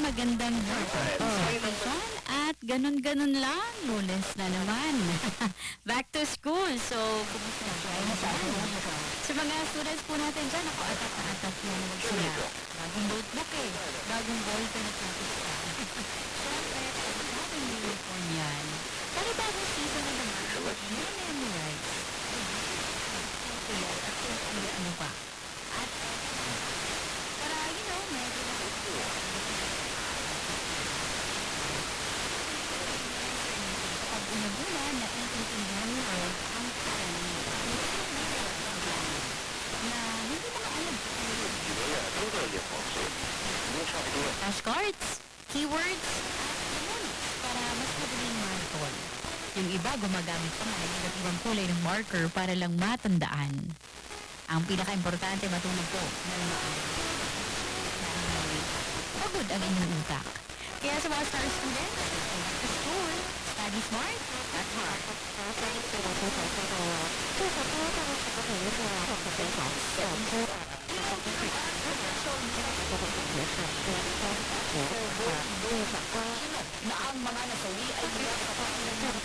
magandang hapon. At ganun-ganun lang, Lunes na naman. Back to school. So, kumusta na kayo? Sa mga students po natin dyan, ako atat na atat yung sila. Bagong notebook eh. Bagong ballpen at lapis pa. Siyempre, pagkakabing uniform yan. Panibagong season na naman. Memorize. Kaya, at kaya ano pa. At, para, medyo pag unagula na intindihan mo ang karaniwan na hindi mo alam. Flashcards, keywords, at mnemonics para mas madaling marathon. Yung iba gumagamit pa ng iba't ibang kulay ng marker para lang matandaan. Ang pinaka-importante matulog po na pagod ang inyong utak. Kaya sa mga star students, sa school, study smart at hard. Na ang mga nasawi ay mula sa pangalaman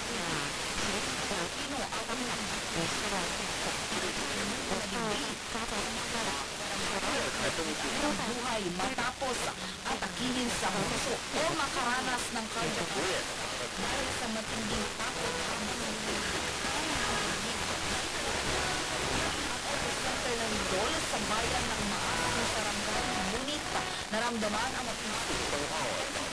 Pilipino ang buhay matapos atakihin sa puso o makaranas ng cardiac arrest dahil sa matinding takot ang epicenter ng Dol sa bayan ng Maasong Sarangay, ngunit naramdaman ang matinding sa loob ng